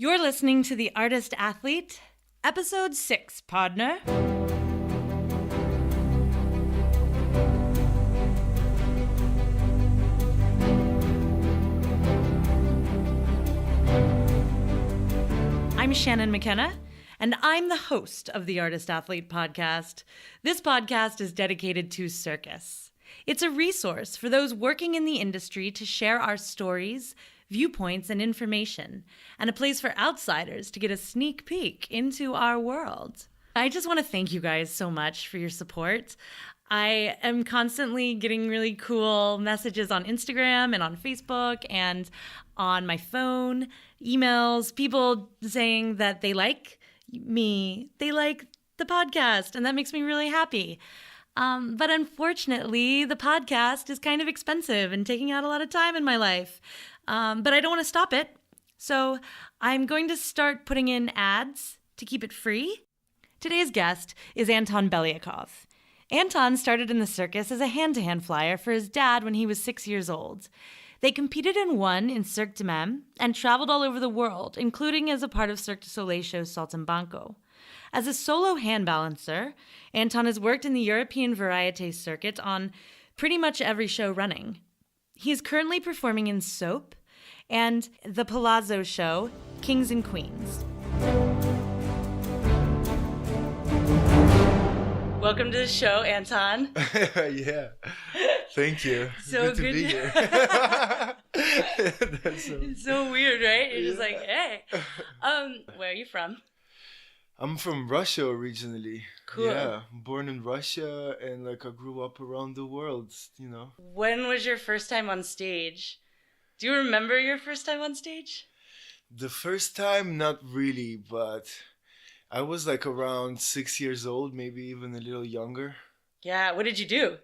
You're listening to The Artist Athlete, Episode 6, partner. I'm Shannon McKenna, and I'm the host of the Artist Athlete podcast. This podcast is dedicated to Circus. It's a resource for those working in the industry to share our stories, viewpoints, and information, and a place for outsiders to get a sneak peek into our world. I just want to thank you guys so much for your support. I am constantly getting really cool messages on Instagram and on Facebook and on my phone, emails, people saying that they like me, they like the podcast, and that makes me really happy. But unfortunately, the podcast is kind of expensive and taking out a lot of time in my life. But I don't want to stop it. So I'm going to start putting in ads to keep it free. Today's guest is Anton Belyakov. Anton started in the circus as a hand-to-hand flyer for his dad when he was 6 years old. They competed and won in Cirque du Soleil and traveled all over the world, including as a part of Cirque du Soleil show Saltimbanco. As a solo hand balancer, Anton has worked in the European Variete circuit on pretty much every show running. He is currently performing in Soap and the Palazzo show, Kings and Queens. Welcome to the show, Anton. Yeah, thank you. So good to be here. It's so weird, right? You're just like, hey. Where are you from? I'm from Russia originally. Cool. Yeah, born in Russia and I grew up around the world, When was your first time on stage? Do you remember your first time on stage? The first time, not really, but I was around 6 years old, maybe even a little younger. Yeah, what did you do?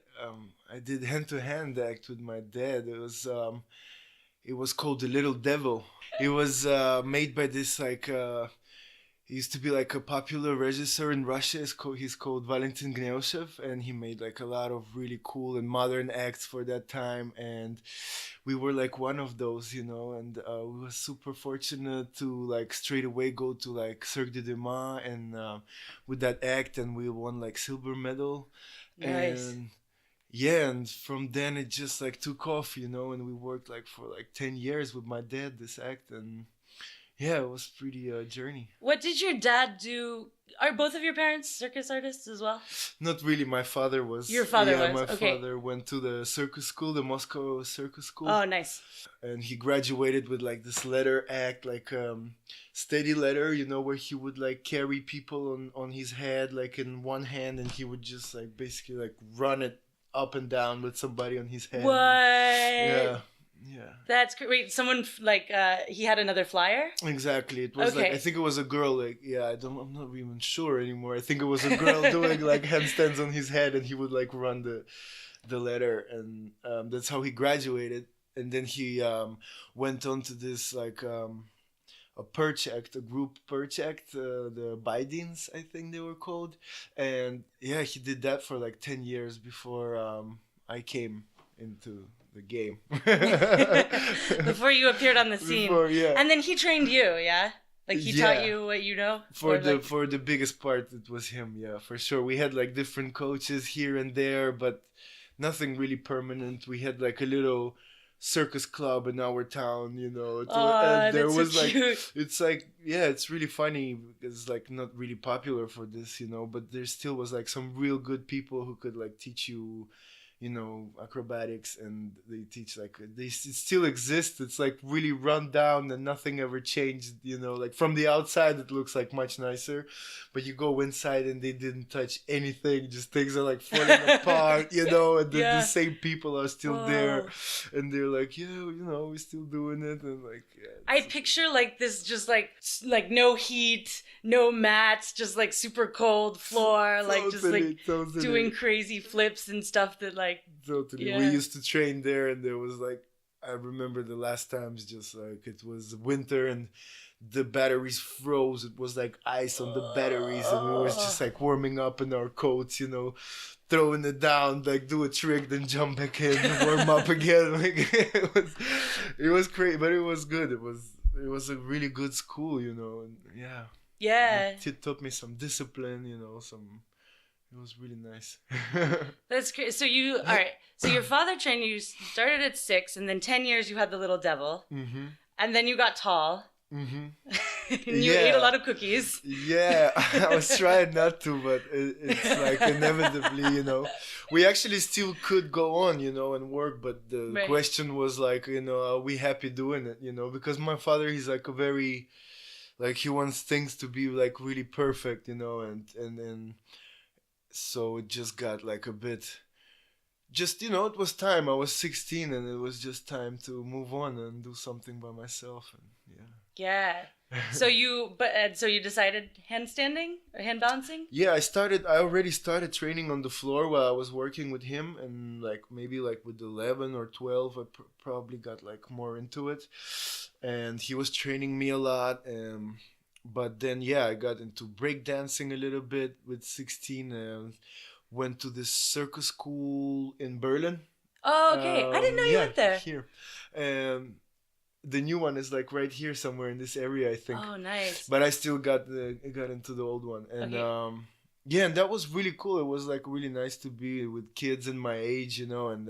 I did hand-to-hand act with my dad. It was called The Little Devil. It was made by this he used to be a popular regisseur in Russia. He's called Valentin Gneushev, and he made a lot of really cool and modern acts for that time. And we were one of those, and we were super fortunate to straight away go to Cirque du Soleil and with that act, and we won silver medal. Nice. And yeah, and from then it just took off, and we worked for 10 years with my dad, this act, and yeah, it was pretty journey. What did your dad do? Are both of your parents circus artists as well? Not really. My father was. Your father was? My Okay. father went to the circus school, the Moscow Circus School. Oh, nice. And he graduated with this letter act, steady letter, where he would carry people on his head, in one hand, and he would just basically run it up and down with somebody on his head. What? Yeah. Yeah. That's great. Wait, someone he had another flyer? Exactly. It was okay. I think it was a girl. I'm not even sure anymore. I think it was a girl doing handstands on his head, and he would run the letter, and that's how he graduated. And then he went on to this a perch act, a group perch act, the Bidens, I think they were called. And yeah, he did that for 10 years before I came into the game. Before you appeared on the scene. Yeah. And then he trained you, yeah? He taught you what you know? For the biggest part, it was him, yeah, for sure. We had different coaches here and there, but nothing really permanent. We had a little circus club in our town, and there was so cute. It's it's really funny because it's not really popular for this, but there still was some real good people who could teach you acrobatics, and they teach it still exists. It's really run down and nothing ever changed, from the outside it looks much nicer, but you go inside and they didn't touch anything, just things are falling apart, and the same people are still there, and they're we're still doing it, and I picture this just no heat, no mats, just super cold floor, totally, just doing crazy flips and stuff that Totally. Yeah. We used to train there, and there was I remember the last times just it was winter and the batteries froze. It was ice on the batteries, and we was just warming up in our coats, throwing it down, do a trick, then jump back in, warm up again. It was crazy, but it was good. It it was a really good school, you know, and yeah. Yeah. It taught me some discipline, you know, it was really nice. That's great. So all right. So your father trained you, started at 6, and then 10 years you had the little devil. Mm-hmm. And then you got tall. Mm-hmm. And you ate a lot of cookies. Yeah, I was trying not to, but it's like inevitably, you know. We actually still could go on, you know, and work, but the question was like, you know, are we happy doing it, you know? Because my father, he's like a very, like, he wants things to be like really perfect, you know, and so it just got like a bit, just, you know, it was time. I was 16 and it was just time to move on and do something by myself, and yeah. Yeah. So you decided handstanding or hand balancing? Yeah, I already started training on the floor while I was working with him, and like maybe like with 11 or 12 I probably got like more into it, and he was training me a lot. But then yeah, I got into breakdancing a little bit with 16 and went to this circus school in Berlin. Oh, okay. I didn't know you went there. Here. The new one is like right here somewhere in this area, I think. Oh, nice. But I still got into the old one, and okay. Yeah, and that was really cool. It was like really nice to be with kids in my age, you know, and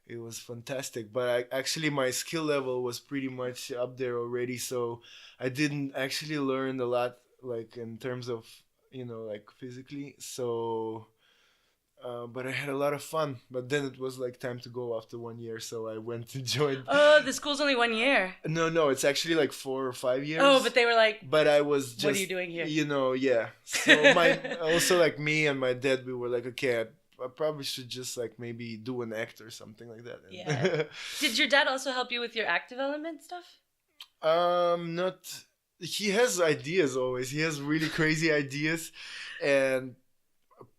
it was fantastic. But my skill level was pretty much up there already, so I didn't actually learn a lot, like in terms of, you know, like physically. So. But I had a lot of fun. But then it was like time to go after 1 year, so I went and joined. Oh, the school's only 1 year. No, it's actually like 4 or 5 years. Oh, but they were like. But I was just. What are you doing here? You know, yeah. So also like me and my dad, we were like, okay, I probably should just like maybe do an act or something like that. Yeah. Did your dad also help you with your active element stuff? Not. He has ideas always. He has really crazy ideas, and.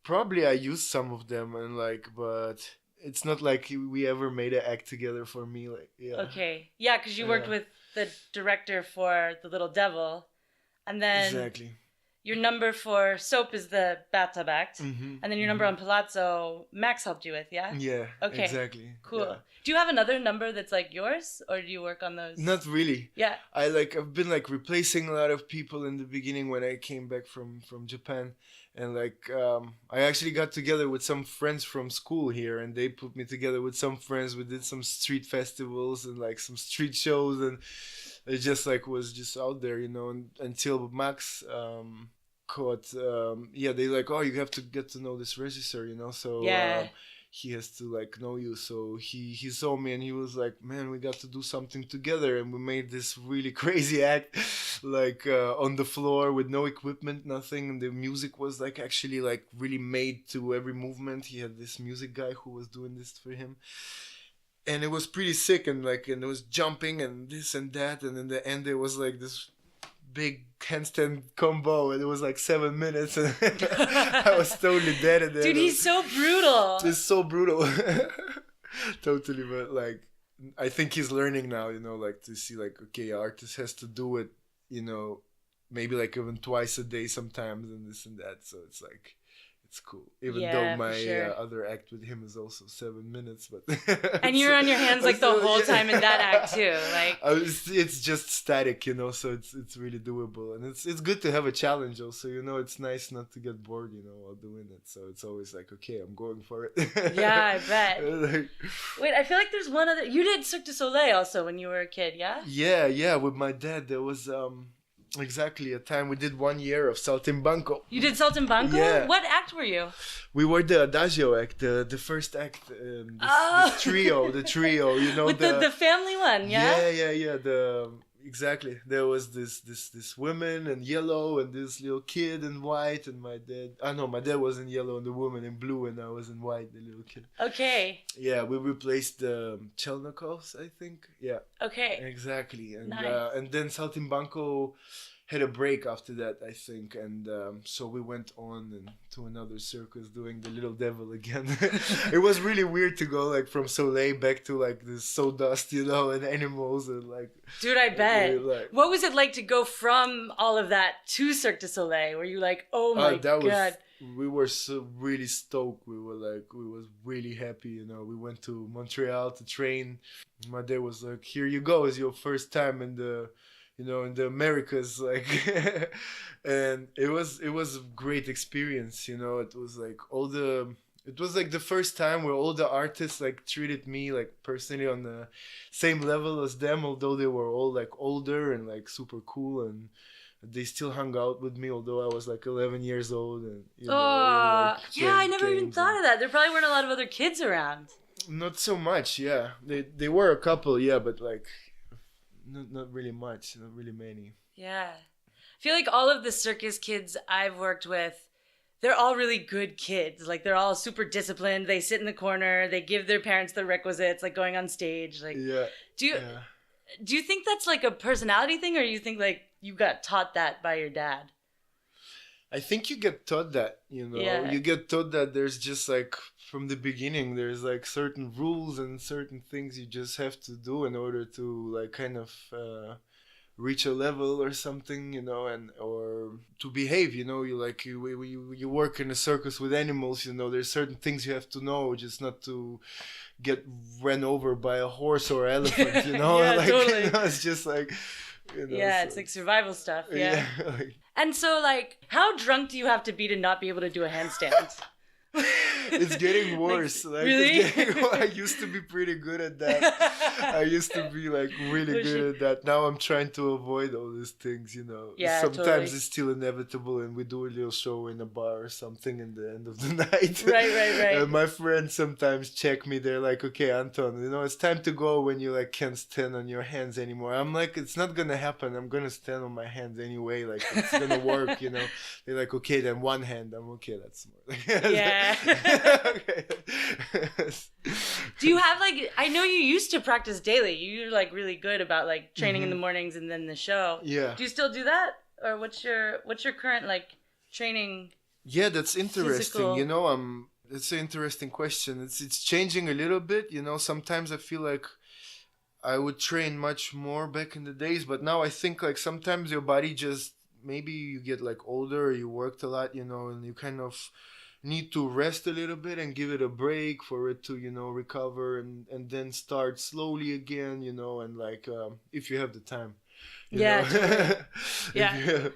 Probably I used some of them, and like, but it's not like we ever made an act together for me. Like, yeah. Okay. Yeah, because you worked with the director for The Little Devil, and then exactly. Your number for Soap is the bathtub act, and then your number on Palazzo, Max helped you with, yeah? Yeah. Okay. Exactly. Cool. Yeah. Do you have another number that's like yours, or do you work on those? Not really. Yeah. I've been like replacing a lot of people in the beginning when I came back from Japan. And like, I actually got together with some friends from school here, and they put me together with some friends. We did some street festivals and like some street shows, and it just like was just out there, you know, until Max caught, they like, oh, you have to get to know this regisseur, you know, so he has to like know you. So he saw me and he was like, man, we got to do something together, and we made this really crazy act like on the floor with no equipment, nothing, and the music was like actually like really made to every movement. He had this music guy who was doing this for him, and it was pretty sick, and like, and it was jumping and this and that, and in the end there was like this big handstand combo, and it was like 7 minutes, and I was totally dead at that. Dude, he's so brutal. It's so brutal. Totally, but like, I think he's learning now, you know, like to see like, okay, artist has to do it, you know, maybe like even twice a day sometimes, and this and that. So it's like, it's cool. Even though my other act with him is also 7 minutes, but and you're on your hands like the whole time in that act too, like it's just static, you know. So it's really doable, and it's good to have a challenge also, you know. It's nice not to get bored, you know, while doing it. So it's always like, okay, I'm going for it. Yeah, I bet. Like, wait, I feel like there's one other. You did Cirque du Soleil also when you were a kid, yeah? Yeah. With my dad, there was exactly a time we did 1 year of Saltimbanco. You did Saltimbanco? Yeah. What act were you? We were the Adagio act, the first act, this trio, you know, with the family one, yeah? Yeah. Exactly. There was this woman in yellow and this little kid in white, and my dad was in yellow and the woman in blue, and I was in white, the little kid. Okay. Yeah, we replaced the Chelnikovs, I think. Yeah. Okay. Exactly. And nice. And then Saltimbanco had a break after that, I think, and so we went on to another circus doing the Little Devil again. It was really weird to go like from Soleil back to like this sawdust, you know, and animals and like. Dude, I bet. What was it like to go from all of that to Cirque du Soleil? Were you like, oh my god? We were so really stoked. We was really happy, you know. We went to Montreal to train. My dad was like, "Here you go, it's your first time in the in the Americas, like, and it was a great experience. It was like it was like the first time where all the artists like treated me like personally on the same level as them, although they were all like older and like super cool, and they still hung out with me, although I was like 11 years old, and yeah, I never even thought of that. There probably weren't a lot of other kids around. Not so much, yeah. They were a couple, yeah, but like not really much, not really many. Yeah. I feel like all of the circus kids I've worked with, they're all really good kids. Like, they're all super disciplined. They sit in the corner. They give their parents the requisites, like going on stage. Like, yeah. Do you think that's like a personality thing, or you think like you got taught that by your dad? I think you get taught that, Yeah. You get taught that there's just like from the beginning, there's like certain rules and certain things you just have to do in order to like kind of reach a level or something, and or to behave, you work in a circus with animals, there's certain things you have to know, just not to get ran over by a horse or elephant, Yeah, like totally. it's just like Yeah, it's like survival stuff. Yeah. like, And so, like, how drunk do you have to be to not be able to do a handstand? it's getting worse. Like, really? I used to be pretty good at that. I used to be like really good at that. Now I'm trying to avoid all these things, Yeah, sometimes totally. it's still inevitable, and we do a little show in a bar or something in the end of the night. Right. And my friends sometimes check me. They're like, "Okay, Anton, it's time to go when you like can't stand on your hands anymore." I'm like, "It's not gonna happen. I'm gonna stand on my hands anyway. Like, it's gonna work, They're like, "Okay, then one hand." I'm okay. That's smart. Yeah. Okay. Do you have like, I know you used to practice daily. You're like really good about like training in the mornings and then the show. Yeah. Do you still do that? Or what's your current like training? Yeah, that's interesting. Physical. It's an interesting question. It's changing a little bit. Sometimes I feel like I would train much more back in the days, but now I think like sometimes your body just, maybe you get like older, or you worked a lot, and you kind of need to rest a little bit and give it a break for it to recover, and then start slowly again, and like if you have the time, Totally. Yeah.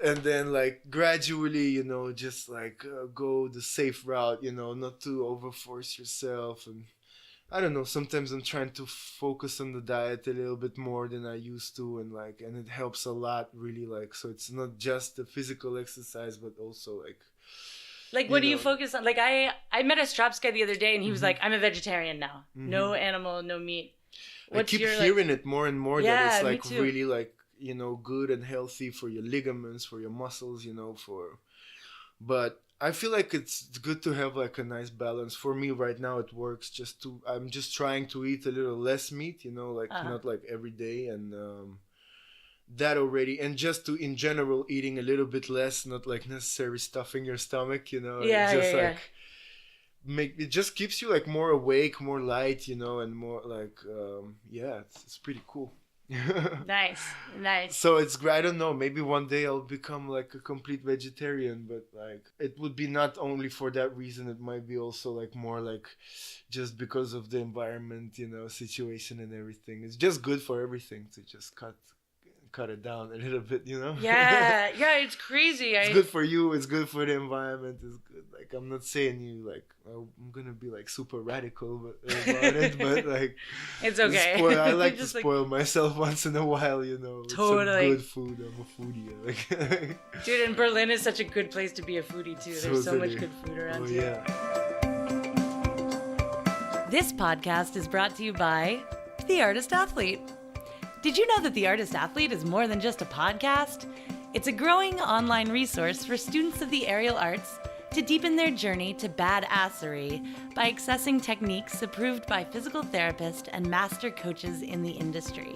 And then like gradually, just like go the safe route, not to overforce yourself. And I don't know, sometimes I'm trying to focus on the diet a little bit more than I used to, and it helps a lot, really. Like, so it's not just the physical exercise, but also like, what do you focus on? Like, I met a Straps guy the other day, and he was like, "I'm a vegetarian now. Mm-hmm. No animal, no meat." I keep hearing it more and more, that it's like me too. really like, good and healthy for your ligaments, for your muscles, but I feel like it's good to have like a nice balance. For me right now, it works I'm just trying to eat a little less meat, not like every day, and that already, and just to in general eating a little bit less, not like necessarily stuffing your stomach, it just keeps you like more awake, more light, and more like it's pretty cool. Nice. So it's great. I don't know, maybe one day I'll become like a complete vegetarian, but like it would be not only for that reason, it might be also like more like just because of the environment, situation and everything. It's just good for everything to just cut it down a little bit, Yeah, it's crazy. It's good for you, it's good for the environment, it's good. Like, I'm not saying you like I'm gonna be like super radical about it, but like it's okay. I like to spoil myself once in a while, with Totally. some good food. I'm a foodie. Like, dude, and Berlin is such a good place to be a foodie too. There's so much good food around here. Yeah. This podcast is brought to you by The Artist Athlete. Did you know that The Artist Athlete is more than just a podcast? It's a growing online resource for students of the aerial arts to deepen their journey to badassery by accessing techniques approved by physical therapists and master coaches in the industry.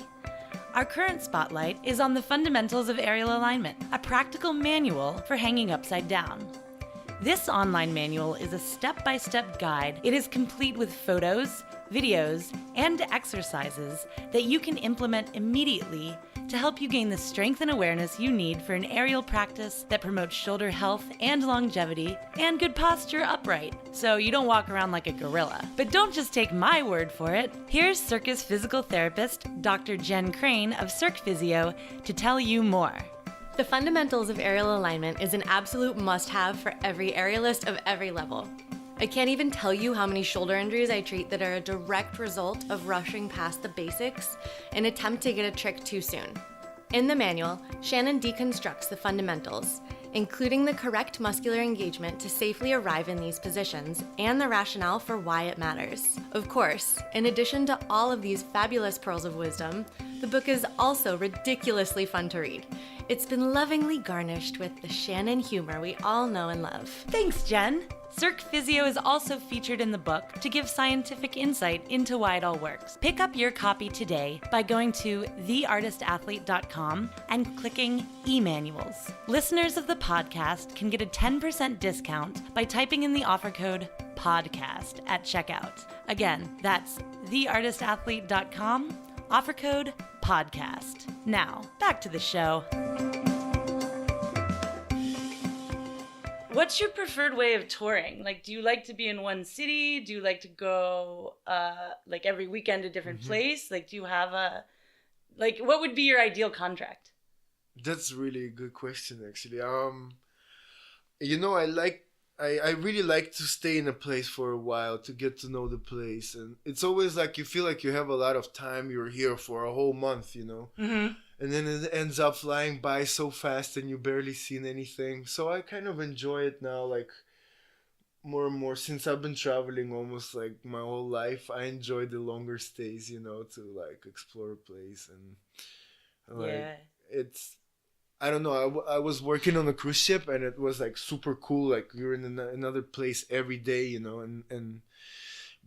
Our current spotlight is on the fundamentals of aerial alignment, a practical manual for hanging upside down. This online manual is a step-by-step guide. It is complete with photos, videos, and exercises that you can implement immediately to help you gain the strength and awareness you need for an aerial practice that promotes shoulder health and longevity and good posture upright, so you don't walk around like a gorilla. But don't just take my word for it. Here's Circus physical therapist Dr. Jen Crane of Cirque Physio to tell you more. The fundamentals of aerial alignment is an absolute must-have for every aerialist of every level. I can't even tell you how many shoulder injuries I treat that are a direct result of rushing past the basics in an attempt to get a trick too soon. In the manual, Shannon deconstructs the fundamentals, including the correct muscular engagement to safely arrive in these positions and the rationale for why it matters. Of course, in addition to all of these fabulous pearls of wisdom, the book is also ridiculously fun to read. It's been lovingly garnished with the Shannon humor we all know and love. Thanks, Jen. Cirque Physio is also featured in the book to give scientific insight into why it all works. Pick up your copy today by going to theartistathlete.com and clicking e-manuals. Listeners of the podcast can get a 10% discount by typing in the offer code PODCAST at checkout. Again, that's theartistathlete.com, offer code PODCAST. Now, back to the show. What's your preferred way of touring? Like, do you like to be in one city? Do you like to go, like, every weekend to a different place? Like, do you have what would be your ideal contract? That's really a good question, actually. You know, I really like to stay in a place for a while to get to know the place. And it's always like you feel like you have a lot of time. You're here for a whole month, you know? Mm-hmm. And then it ends up flying by so fast and you barely seen anything. So I kind of enjoy it now, like more and more since I've been traveling almost like my whole life. I enjoy the longer stays, you know, to like explore a place and like it's, I don't know. I was working on a cruise ship and it was like super cool. Like you're in another place every day, you know, and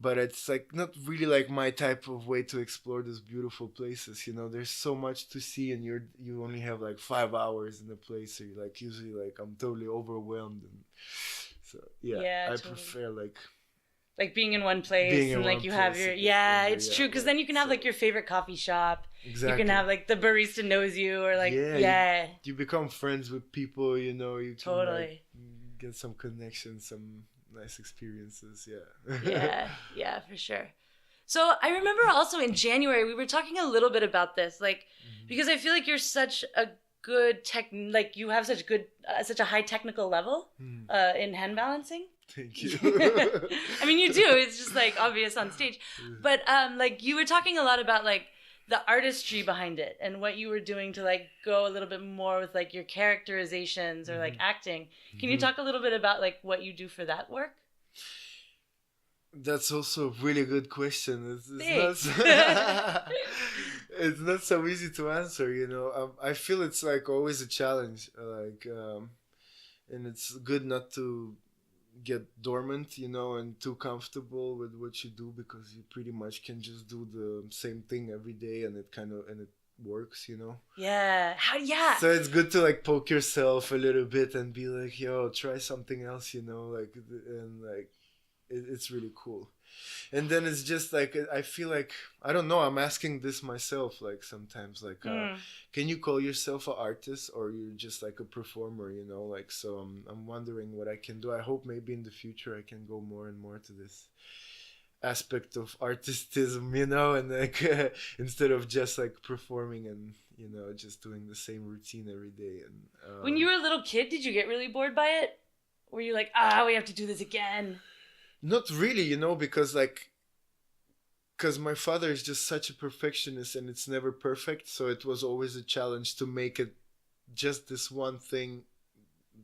but it's like not really like my type of way to explore these beautiful places. You know, there's so much to see and you only have like 5 hours in the place. So you're like usually like I'm totally overwhelmed. And so I totally prefer like being in one place and like you have your it's true because then you can have like your favorite coffee shop. Exactly. You can have like the barista knows you or like you become friends with people, you know, you can totally get some connections, some nice experiences. Yeah, for sure. So I remember also in January we were talking a little bit about this, like because I feel like you're such a good like you have such good such a high technical level in hand balancing. Thank you. I mean, you do. It's just like obvious on stage. But like you were talking a lot about like the artistry behind it and what you were doing to like go a little bit more with like your characterizations or like acting. Can you talk a little bit about like what you do for that work? That's also a really good question. It's not so easy to answer, you know. I feel it's like always a challenge, and it's good not to get dormant, you know, and too comfortable with what you do because you pretty much can just do the same thing every day and it works, you know. So it's good to like poke yourself a little bit and be like, yo, try something else, you know, like, and like it's really cool. And then it's just like I feel like I don't know, I'm asking this myself like sometimes like can you call yourself an artist or you're just like a performer, you know, like so I'm wondering what I can do. I hope maybe in the future I can go more and more to this aspect of artistism, you know, and like instead of just like performing and, you know, just doing the same routine every day. And when you were a little kid, did you get really bored by it? Were you like, we have to do this again? Not really, you know, because my father is just such a perfectionist and it's never perfect. So it was always a challenge to make it just this one thing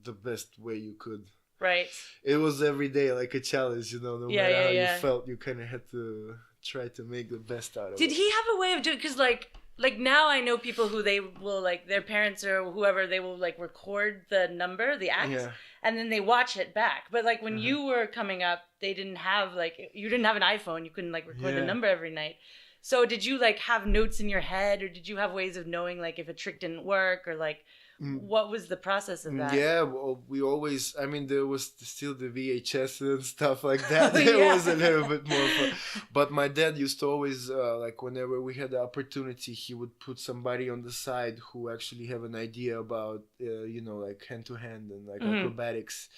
the best way you could. Right. It was every day like a challenge, you know, no matter how you felt, you kind of had to try to make the best out of it. Did he have a way of doing, because like now I know people who they will like their parents or whoever, they will like record the number, the act, and then they watch it back. But like when you were coming up, they didn't have like, you didn't have an iPhone, you couldn't like record the number every night. So did you like have notes in your head or did you have ways of knowing like if a trick didn't work or like What was the process of that? Yeah, well, we always, I mean, there was still the VHS and stuff like that. Oh, It yeah. was a little bit more fun. But my dad used to always, like, whenever we had the opportunity, he would put somebody on the side who actually have an idea about, you know, like hand-to-hand and like acrobatics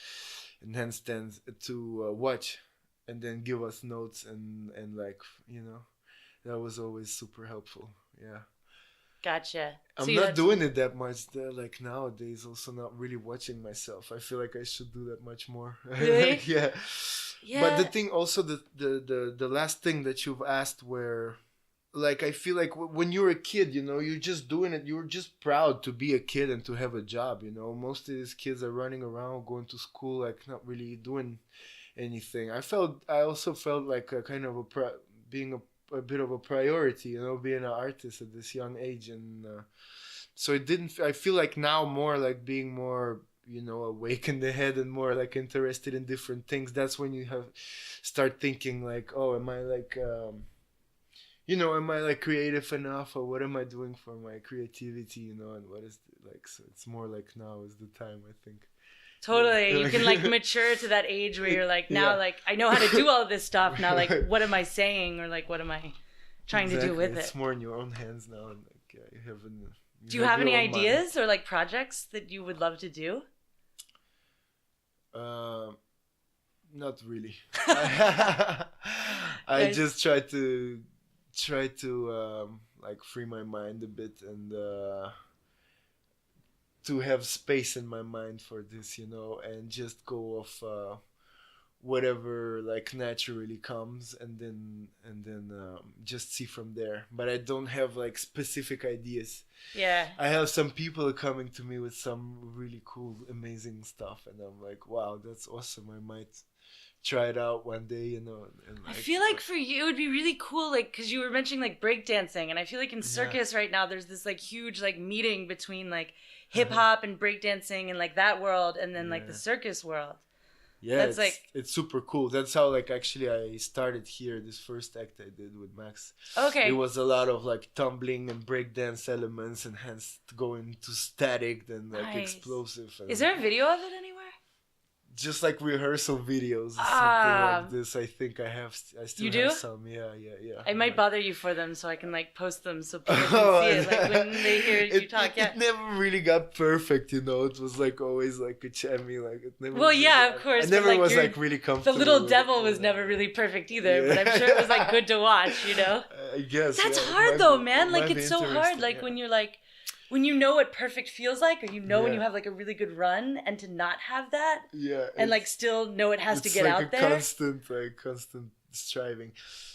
and handstands to watch and then give us notes and like, you know, that was always super helpful. Yeah. Gotcha. I'm not doing it that much like nowadays, also not really watching myself. I feel like I should do that much more. Really? Yeah. Yeah. But the thing also, the last thing that you've asked where, like, I feel like when you're a kid, you know, you're just doing it. You're just proud to be a kid and to have a job, you know. Most of these kids are running around, going to school, like not really doing anything. I also felt like a kind of being a bit of a priority, you know, being an artist at this young age. And so I feel like now more like being more, you know, awake in the head and more like interested in different things. That's when you start thinking like, oh, am I like, you know, am I like creative enough, or what am I doing for my creativity, you know, and what is like, so it's more like now is the time, I think. Totally. You can like mature to that age where you're like, now like I know how to do all this stuff. Now like what am I saying, or like what am I trying to do with it? It's more in your own hands now, and like you have do you have any your own ideas mind. or like projects that you would love to do? Not really. I just try to like free my mind a bit and to have space in my mind for this, you know, and just go off whatever like naturally comes, and then just see from there. But I don't have like specific ideas. Yeah. I have some people coming to me with some really cool, amazing stuff, and I'm like, wow, that's awesome. I might try it out one day, you know. And I feel like for you it would be really cool, like, because you were mentioning like breakdancing, and I feel like in Circus right now there's this like huge like meeting between like hip hop and breakdancing and like that world, and then like the circus world. Yeah, that's it's super cool. That's how like actually I started here. This first act I did with Max. Okay. It was a lot of like tumbling and breakdance elements, and hence going to static, then like explosive. And is there a video of it anywhere? Just like rehearsal videos, something like this. I think I still have some. Yeah. I might bother you for them so I can like post them so people can see it. Like when they hear you talk. Yeah. It never really got perfect, you know. It was like always like a chummy, like it never. Well, yeah, of course. I never like, was like really comfortable. The little devil was never really perfect either, but I'm sure it was like good to watch, you know. I guess that's hard though, man. Like it's so hard. Like when you're like. When you know what perfect feels like, or you know when you have like a really good run, and to not have that, and like still know it has to get out there. It's like constant striving.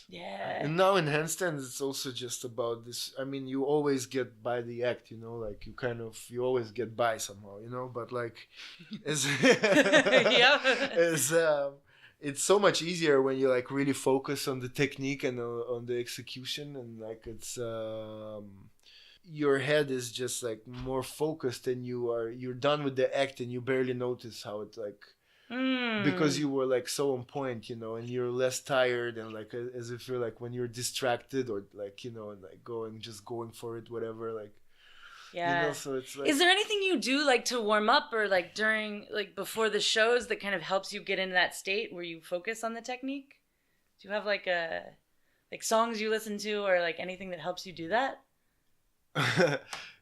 Yeah. And now in handstands, it's also just about this. I mean, you always get by the act, you know, like you always get by somehow, you know. But like, it's it's so much easier when you like really focus on the technique and on the execution, and like it's. Your head is just like more focused, and you're done with the act, and you barely notice how it like because you were like so on point, you know, and you're less tired, and like as if you're like when you're distracted or like, you know, and like going for it, whatever, like you know, so it's like, is there anything you do like to warm up or like during like before the shows that kind of helps you get into that state where you focus on the technique? Do you have like songs you listen to or like anything that helps you do that?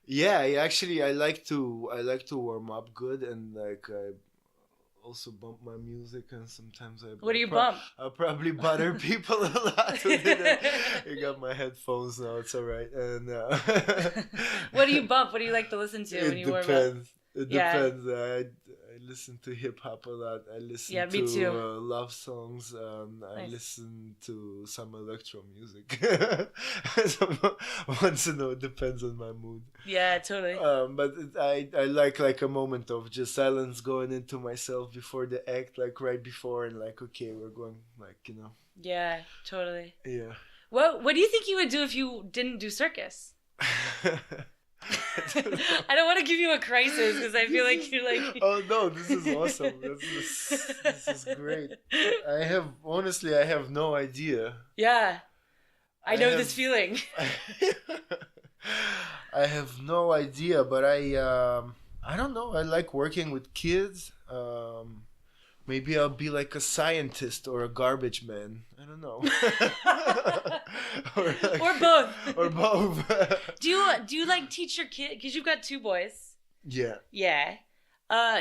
Yeah, I like to warm up good, and like I also bump my music, and sometimes what do you bump? I probably bother people a lot with it. I got my headphones now, it's all right. And what do you bump? What do you like to listen to when you warm up? It depends. I listen to hip hop a lot. I listen to love songs. I listen to some electro music. Once in a while, it depends on my mood. Yeah, totally. But I like a moment of just silence going into myself before the act, like right before, and like, okay, we're going, like, you know. Yeah, totally. Yeah. What do you think you would do if you didn't do circus? I don't want to give you a crisis because I feel like you're like. Oh no, this is awesome. This is great. I have no idea. Yeah, I know this feeling. I have no idea, but I don't know. I like working with kids. Maybe I'll be like a scientist or a garbage man. I don't know. Or both. Or both. Do you like teach your kid, because you've got 2 boys? Yeah. Yeah.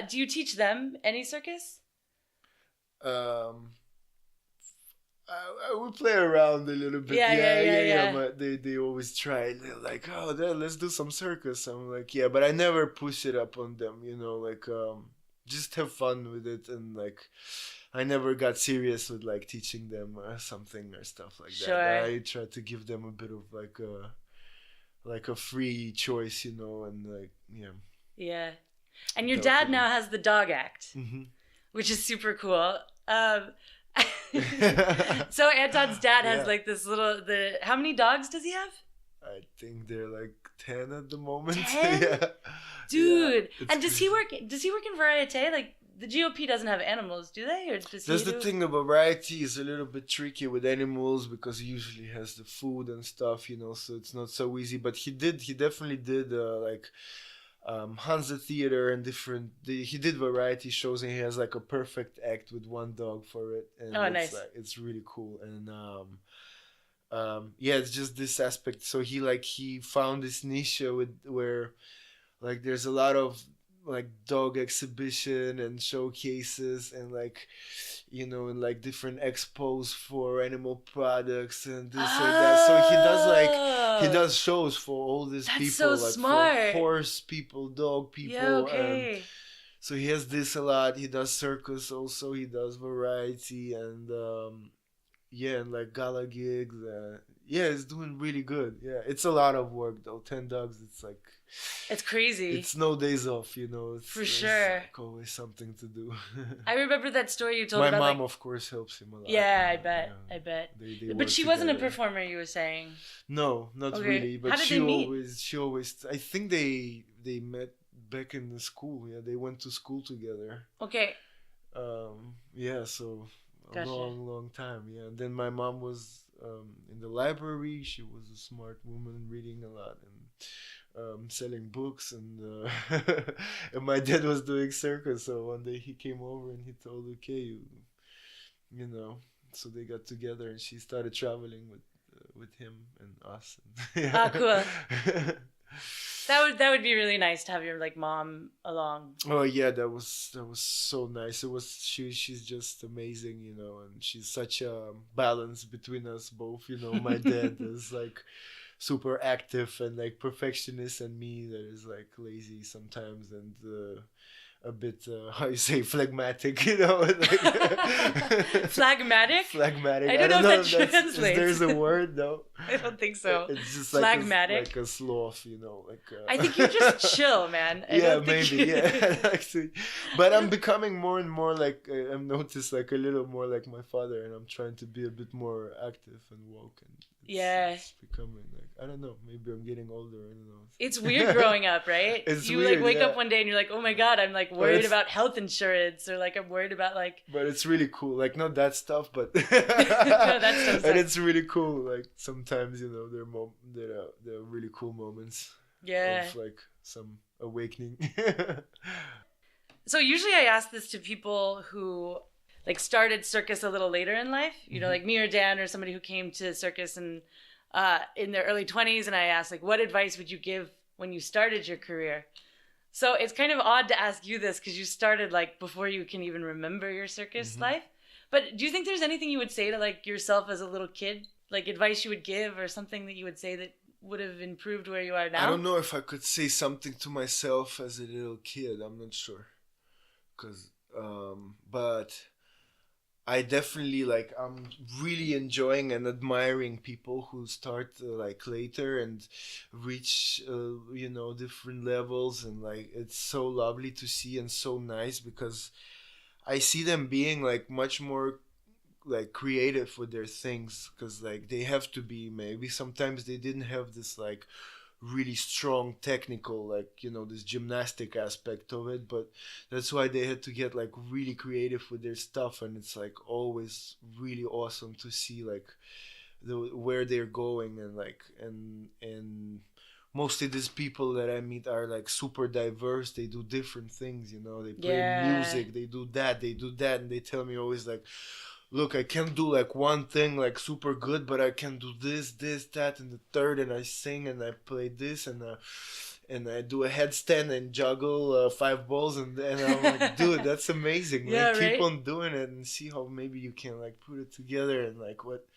Do you teach them any circus? I would play around a little bit. Yeah. But they always try. They're like, oh, let's do some circus. I'm like, yeah, but I never push it up on them. Like just have fun with it, and like I never got serious with like teaching them something or stuff like Sure. that. I try to give them a bit of like a free choice, and like Yeah. And your dad now has the dog act, which is super cool. So Anton's dad has like this how many dogs does he have? I think they're like 10 at the moment. 10? Yeah. Dude. Yeah, and does he work in Variete? Like the GOP doesn't have animals, do they? Or does he That's the thing. The variety is a little bit tricky with animals because he usually has the food and stuff, so it's not so easy. But he definitely did like Hansa Theater and he did variety shows, and he has like a perfect act with one dog for it. And nice. It's really cool. And it's just this aspect. So he found this niche where like there's a lot of like dog exhibition and showcases and like and like different expos for animal products and this and that. So he does shows for all these That's people, so like smart. for horse people, dog people. Yeah, okay. So he has this a lot. He does circus also. He does variety and and like gala gigs. It's doing really good. Yeah, it's a lot of work though. 10 dogs. It's crazy. It's no days off, For sure. Like always something to do. I remember that story you told My about. mom, like, of course, helps him a lot. yeah, I bet. They But work she wasn't a together. performer, you were saying. No, not Okay. really. But How did she they meet? always. I think they met back in the school. Yeah, they went to school together. Okay. So a Gotcha. long time. Yeah, and then my mom was in the library. She was a smart woman, reading a lot and selling books, and and my dad was doing circus. So one day he came over and he told, okay, so they got together and she started traveling with him and us. Cool. That would be really nice to have your like mom along. Oh yeah, that was so nice. She's just amazing, and she's such a balance between us both. My dad is like super active and like perfectionist, and me that is like lazy sometimes and a bit how you say phlegmatic, like Phlegmatic? Phlegmatic. I don't know if that if translates. there's a word though. I don't think so. It's just Phlegmatic? like a sloth, like I think you're just chill, man. I yeah, don't think maybe. Yeah, actually, but I'm becoming more and more like I've noticed like a little more like my father, and I'm trying to be a bit more active and woke. And it's becoming like I don't know. Maybe I'm getting older. I don't know. It's weird growing up, right? It's you weird, like wake yeah. up one day and you're like, oh my god, I'm like worried about health insurance, or like I'm worried about like. But it's really cool. Like not that stuff, but No, that stuff and it's really cool. Like sometimes there are really cool moments. Yeah. Of like some awakening. So usually I ask this to people who like started circus a little later in life, like me or Dan or somebody who came to circus and in their early 20s, and I asked like, what advice would you give when you started your career? So it's kind of odd to ask you this because you started like before you can even remember your circus life. But do you think there's anything you would say to like yourself as a little kid, like advice you would give or something that you would say that would have improved where you are now? I don't know if I could say something to myself as a little kid. I'm not sure. But I definitely like I'm really enjoying and admiring people who start like later and reach different levels, and like it's so lovely to see and so nice because I see them being like much more like creative with their things, because like they have to be. Maybe sometimes they didn't have this like really strong technical like this gymnastic aspect of it, but that's why they had to get like really creative with their stuff, and it's like always really awesome to see like where they're going and like and mostly these people that I meet are like super diverse. They do different things, you know. They play music, they do that, and they tell me always like, look, I can't do like one thing like super good, but I can do this, that, and the third, and I sing and I play this, and I do a headstand and juggle 5 balls, and I'm like, dude, that's amazing. Yeah, Like, right? keep on doing it and see how maybe you can like put it together and like what,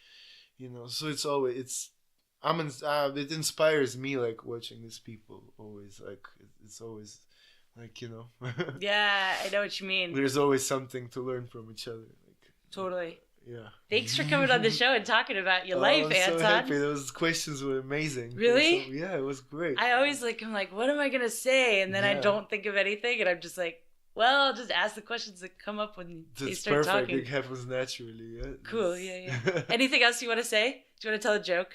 you know. So it's always it inspires me, like watching these people always, like it's always like, you know. Yeah, I know what you mean. There's always something to learn from each other. Like, Totally. yeah. Thanks for coming on the show and talking about your Oh, life, I'm Anton. so happy. Those questions were amazing. Really? Yeah, it was great. I always I'm like, what am I gonna say? And then I Yeah. don't think of anything, and I'm just like, well, I'll just ask the questions that come up when they That's start perfect. talking. It happens naturally. Yeah. Cool, yeah. Anything else you want to say? Do you want to tell a joke?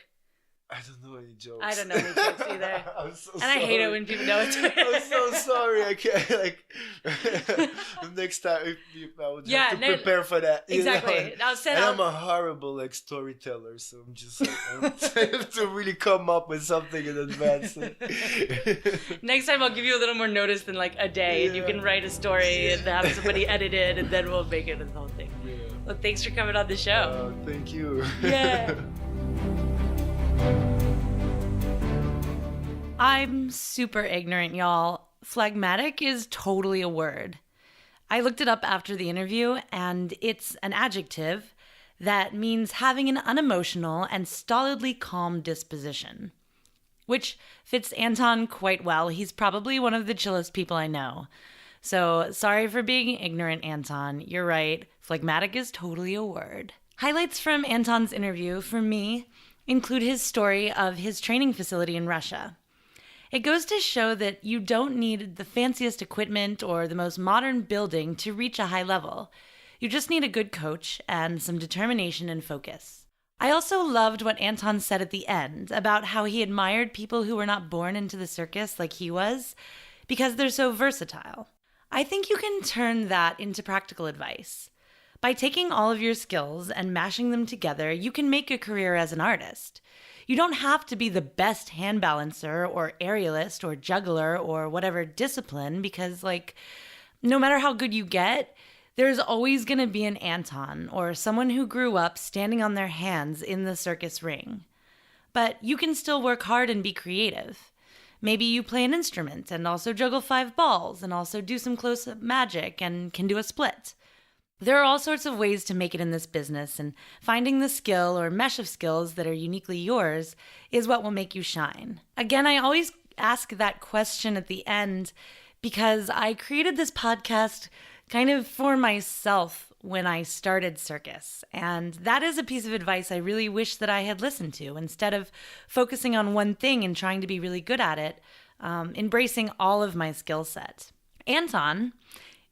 I don't know any jokes. I don't know any jokes either. I'm so And sorry. I hate it when people know it. I'm so sorry. I can't, like, next time I would have to prepare for that. You Exactly. know? And I'm a horrible like storyteller, so I'm just like, I have to really come up with something in advance. Next time I'll give you a little more notice than like a day, and you can write a story and have somebody edit it, and then we'll make it the whole thing. Yeah. Well, thanks for coming on the show. Thank you. Yeah. I'm super ignorant, y'all. Phlegmatic is totally a word. I looked it up after the interview, and it's an adjective that means having an unemotional and stolidly calm disposition, which fits Anton quite well. He's probably one of the chillest people I know. So sorry for being ignorant, Anton. You're right. Phlegmatic is totally a word. Highlights from Anton's interview, for me, include his story of his training facility in Russia. It goes to show that you don't need the fanciest equipment or the most modern building to reach a high level. You just need a good coach and some determination and focus. I also loved what Anton said at the end about how he admired people who were not born into the circus like he was because they're so versatile. I think you can turn that into practical advice. By taking all of your skills and mashing them together, you can make a career as an artist. You don't have to be the best hand balancer or aerialist or juggler or whatever discipline because, like, no matter how good you get, there's always going to be an Anton or someone who grew up standing on their hands in the circus ring. But you can still work hard and be creative. Maybe you play an instrument and also juggle 5 balls and also do some close-up magic and can do a split. There are all sorts of ways to make it in this business, and finding the skill or mesh of skills that are uniquely yours is what will make you shine. Again, I always ask that question at the end because I created this podcast kind of for myself when I started Circus, and that is a piece of advice I really wish that I had listened to instead of focusing on one thing and trying to be really good at it, embracing all of my skill set. Anton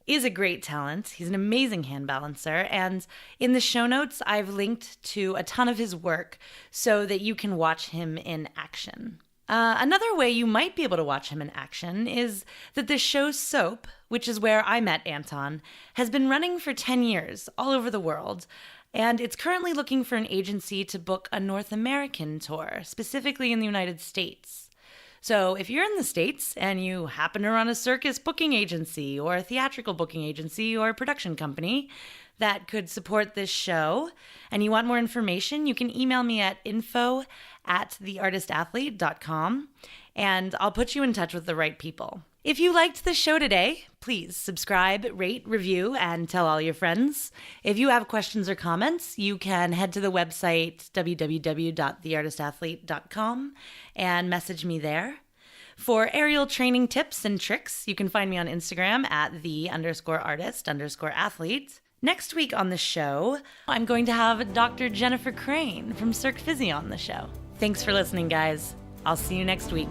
is a great talent. He's an amazing hand balancer. And in the show notes, I've linked to a ton of his work so that you can watch him in action. Another way you might be able to watch him in action is that the show Soap, which is where I met Anton, has been running for 10 years all over the world. And it's currently looking for an agency to book a North American tour, specifically in the United States. So if you're in the States and you happen to run a circus booking agency or a theatrical booking agency or a production company that could support this show and you want more information, you can email me at info@theartistathlete.com and I'll put you in touch with the right people. If you liked the show today, please subscribe, rate, review, and tell all your friends. If you have questions or comments, you can head to the website www.theartistathlete.com and message me there. For aerial training tips and tricks, you can find me on Instagram at @the_artist_athlete. Next week on the show, I'm going to have Dr. Jennifer Crane from Cirque Physio on the show. Thanks for listening, guys. I'll see you next week.